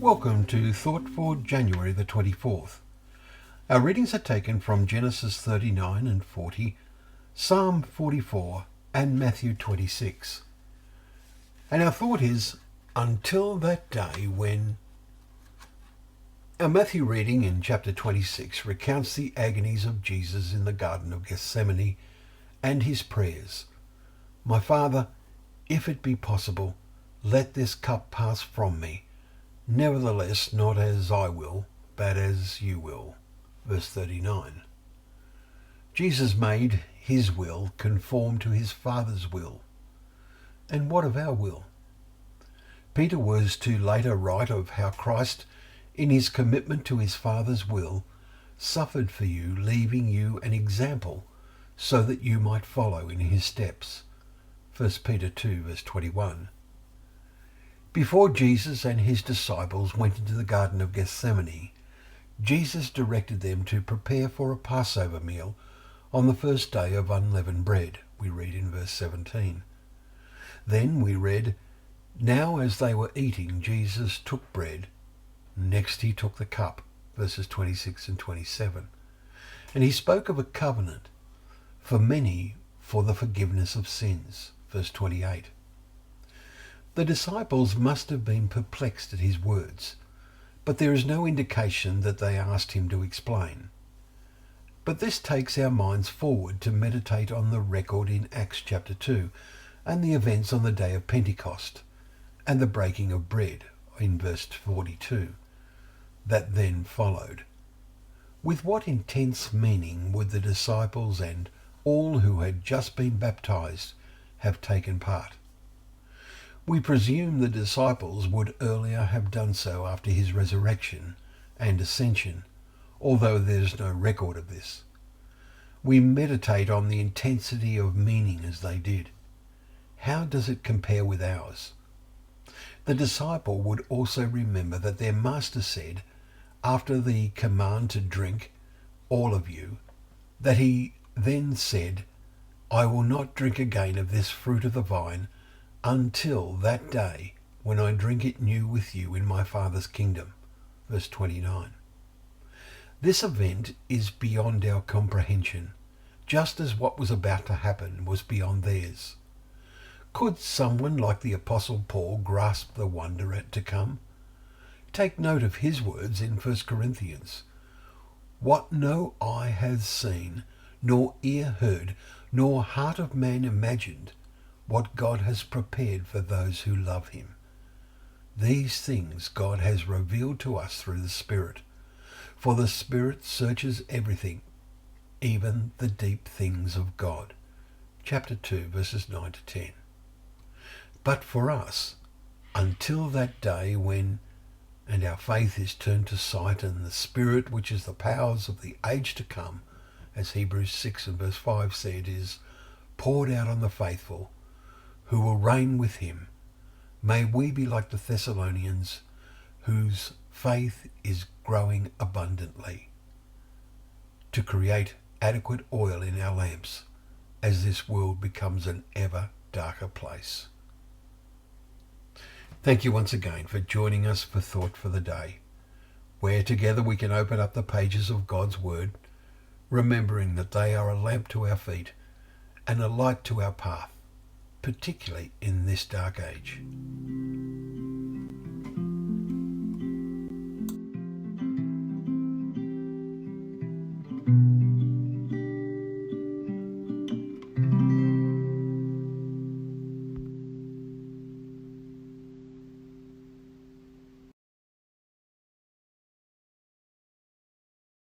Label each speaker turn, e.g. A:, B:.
A: Welcome to Thought for January the 24th. Our readings are taken from Genesis 39 and 40, Psalm 44 and Matthew 26. And our thought is, until that day when... Our Matthew reading in chapter 26 recounts the agonies of Jesus in the Garden of Gethsemane and his prayers. My Father, if it be possible, let this cup pass from me. Nevertheless, not as I will, but as you will. Verse 39. Jesus made his will conform to his Father's will. And what of our will? Peter was to later write of how Christ, in his commitment to his Father's will, suffered for you, leaving you an example so that you might follow in his steps. 1 Peter 2 verse 21. Before Jesus and his disciples went into the Garden of Gethsemane, Jesus directed them to prepare for a Passover meal on the first day of unleavened bread, we read in verse 17. Then we read, now as they were eating, Jesus took bread. Next he took the cup, verses 26 and 27. And he spoke of a covenant for many for the forgiveness of sins, verse 28. The disciples must have been perplexed at his words, but there is no indication that they asked him to explain. But this takes our minds forward to meditate on the record in Acts chapter 2 and the events on the day of Pentecost and the breaking of bread in verse 42 that then followed. With what intense meaning would the disciples and all who had just been baptized have taken part? We presume the disciples would earlier have done so after his resurrection and ascension, although there's no record of this. We meditate on the intensity of meaning as they did. How does it compare with ours? The disciple would also remember that their master said, after the command to drink, all of you, that he then said, I will not drink again of this fruit of the vine until that day when I drink it new with you in my Father's kingdom. Verse 29. This event is beyond our comprehension, just as what was about to happen was beyond theirs. Could someone like the Apostle Paul grasp the wonder to come? Take note of his words in 1 Corinthians. What no eye has seen, nor ear heard, nor heart of man imagined, what God has prepared for those who love him. These things God has revealed to us through the Spirit. For the Spirit searches everything, even the deep things of God. Chapter 2, verses 9 to 10. But for us, until that day when, and our faith is turned to sight, and the Spirit, which is the powers of the age to come, as Hebrews 6 and verse 5 said, is poured out on the faithful, who will reign with him. May we be like the Thessalonians, whose faith is growing abundantly, to create adequate oil in our lamps as this world becomes an ever darker place. Thank you once again for joining us for Thought for the Day, where together we can open up the pages of God's Word, remembering that they are a lamp to our feet and a light to our path, particularly in this dark age.